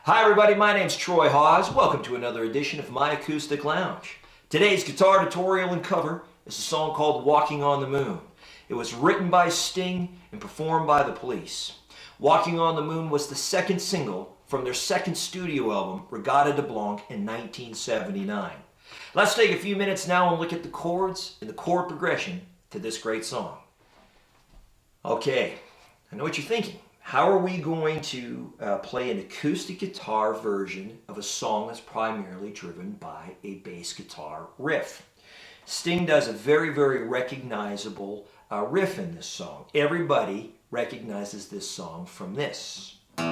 Hi everybody, my name's Troy Hawes. Welcome to another edition of My Acoustic Lounge. Today's guitar tutorial and cover is a song called Walking on the Moon. It was written by Sting and performed by the Police. Walking on the Moon was the second single from their second studio album, Regatta de Blanc, in 1979. Let's take a few minutes now and look at the chords and the chord progression to this great song. Okay, I know what you're thinking. How are we going to play an acoustic guitar version of a song that's primarily driven by a bass guitar riff? Sting does a very, very recognizable riff in this song. Everybody recognizes this song from this. So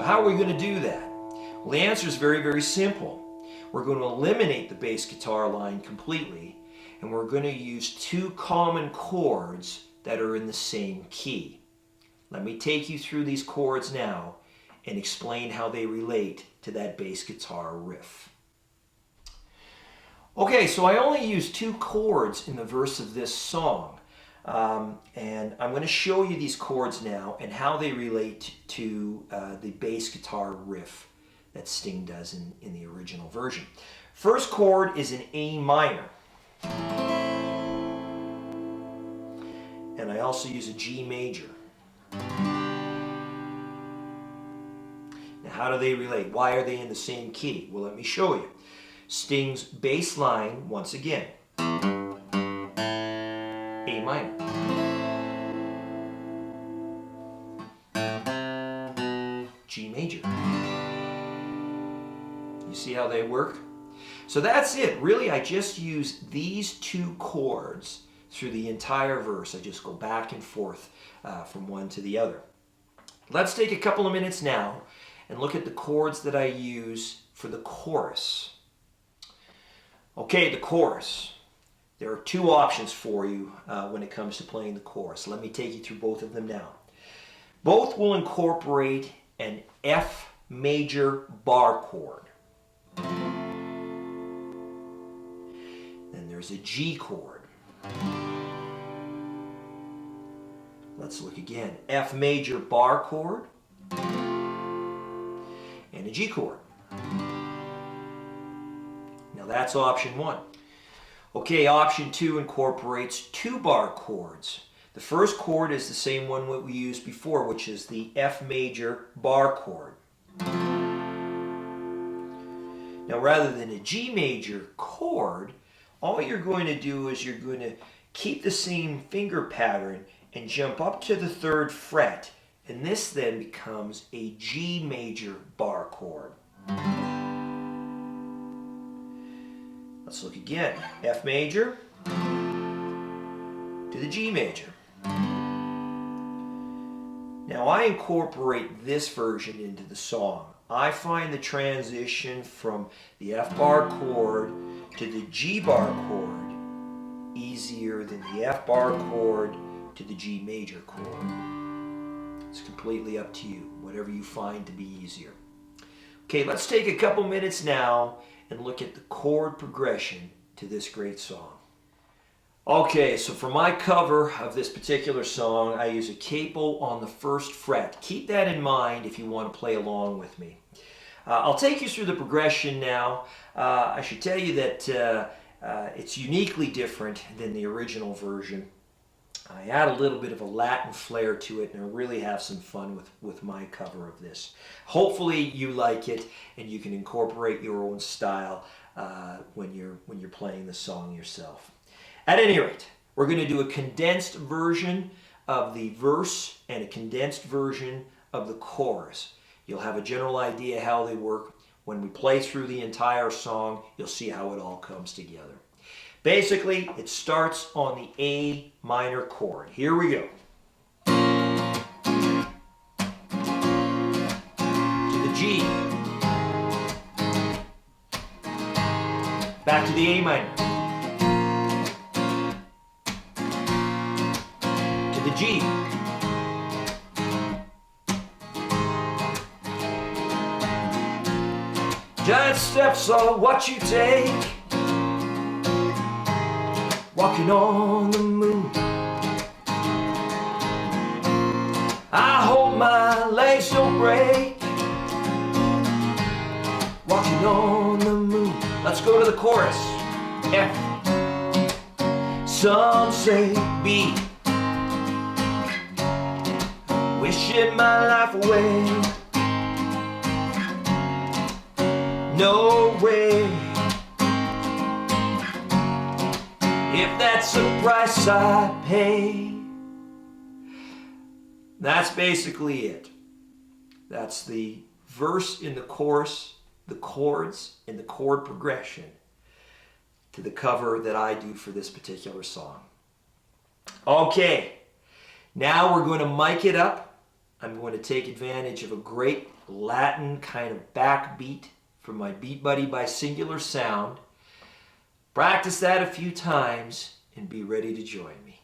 how are we going to do that? Well, the answer is very, very simple. We're going to eliminate the bass guitar line completely, and we're going to use two common chords that are in the same key. Let me take you through these chords now and explain how they relate to that bass guitar riff. Okay, so I only use two chords in the verse of this song, and I'm going to show you these chords now and how they relate to the bass guitar riff that Sting does in the original version. First chord is an A minor. And I also use a G major. Now how do they relate? Why are they in the same key? Well, let me show you. Sting's bass line, once again, A minor. G major. You see how they work? So that's it. Really, I just use these two chords through the entire verse. I just go back and forth from one to the other. Let's take a couple of minutes now and look at the chords that I use for the chorus. Okay, the chorus. There are two options for you when it comes to playing the chorus. Let me take you through both of them now. Both will incorporate an F major bar chord. Then there's a G chord. Let's look again. F major bar chord and a G chord. Now that's option one. Okay, option two incorporates two bar chords. The first chord is the same one that we used before, which is the F major bar chord. Now, rather than a G major chord, all you're going to do is you're going to keep the same finger pattern and jump up to the third fret, and this then becomes a G major bar chord. Let's look again. F major to the G major. Now, I incorporate this version into the song. I find the transition from the F bar chord to the G bar chord easier than the F bar chord to the G major chord. It's completely up to you, whatever you find to be easier. Okay, let's take a couple minutes now and look at the chord progression to this great song. Okay, so for my cover of this particular song, I use a capo on the first fret. Keep that in mind if you want to play along with me. I'll take you through the progression now. I should tell you that it's uniquely different than the original version. I add a little bit of a Latin flair to it, and I really have some fun with my cover of this. Hopefully you like it, and you can incorporate your own style when you're playing the song yourself. At any rate, we're going to do a condensed version of the verse and a condensed version of the chorus. You'll have a general idea how they work. When we play through the entire song, you'll see how it all comes together. Basically, it starts on the A minor chord. Here we go. To the G. Back to the A minor. To the G. Giant steps are what you take walking on the moon. I hope my legs don't break, walking on the moon. Let's go to the chorus. F. Some say B, wishing my life away. No way, if that's the price I pay. That's basically it. That's the verse in the chorus, the chords, and the chord progression to the cover that I do for this particular song. Okay, now we're going to mic it up. I'm going to take advantage of a great Latin kind of backbeat from my Beatbuddy by Singular Sound. Practice that a few times and be ready to join me.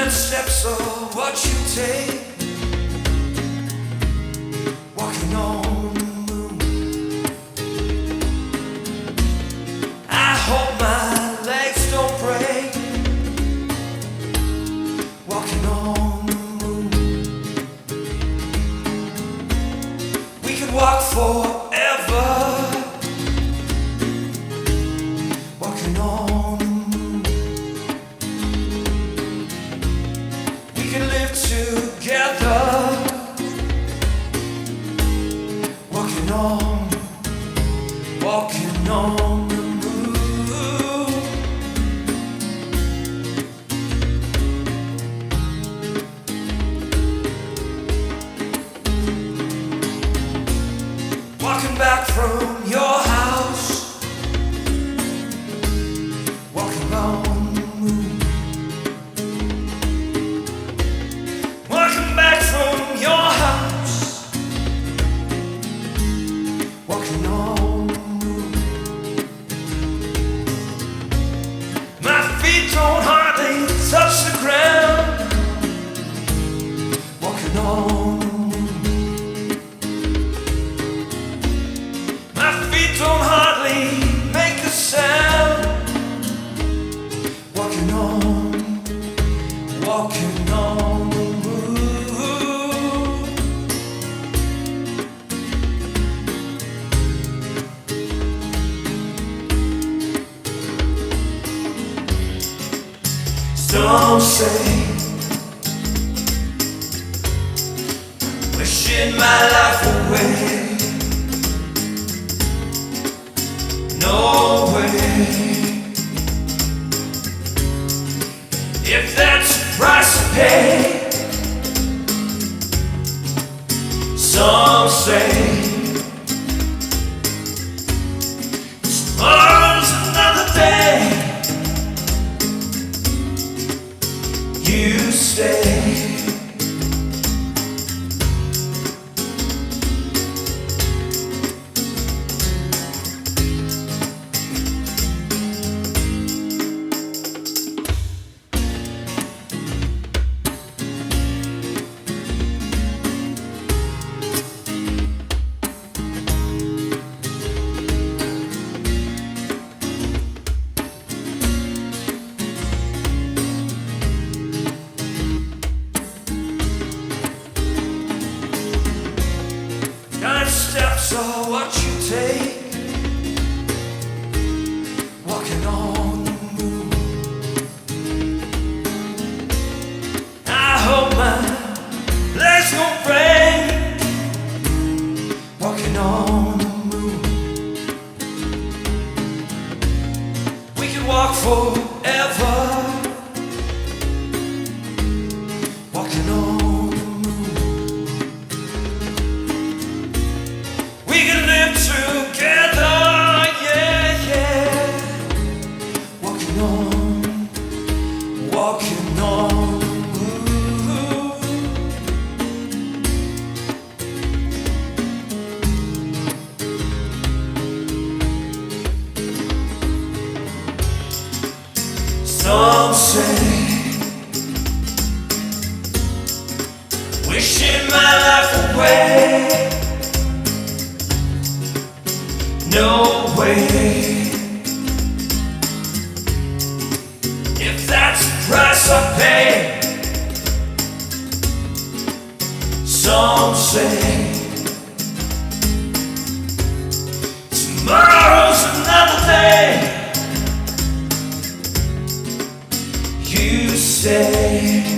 Steps are what you take, walking on the moon. I hope my legs don't break, walking on the moon. We could walk forever, walking on the moon. Together, walking on the moon. Walking back from your house, walking on the moon. Back from your house, walking on the moon. My feet don't hardly touch the ground, walking on the moon. My feet don't hardly make a sound, walking on the moon. Some say, wishing my life away. No way, if that's the price to pay. Some say, tomorrow's another day. You stay. Steps are what you take, walking on the moon. I hope my legs don't break, walking on the moon. We could walk forever, walking on. We can live together. walking on the moon. Some say wishing my life away. No way. If that's the price I pay. Some say tomorrow's another day. You say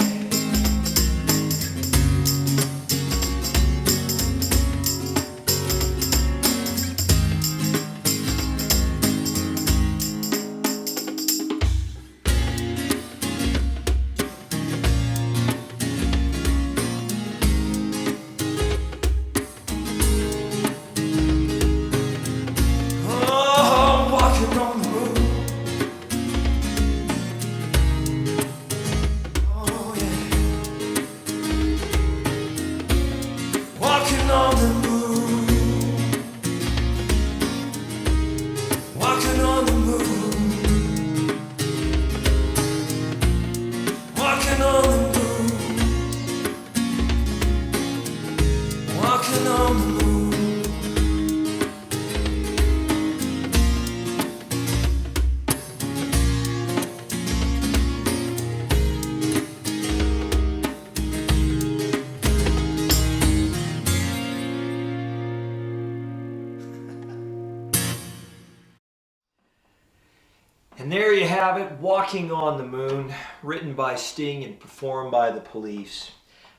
And there you have it, Walking on the Moon, written by Sting and performed by the Police.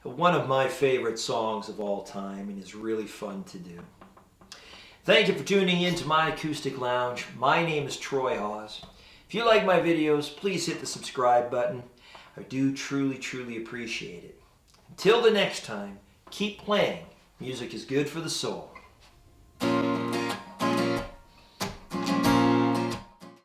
One of my favorite songs of all time and is really fun to do. Thank you for tuning in to my Acoustic Lounge. My name is Troy Hawes. If you like my videos, please hit the subscribe button. I do truly appreciate it. Until the next time, keep playing. Music is good for the soul.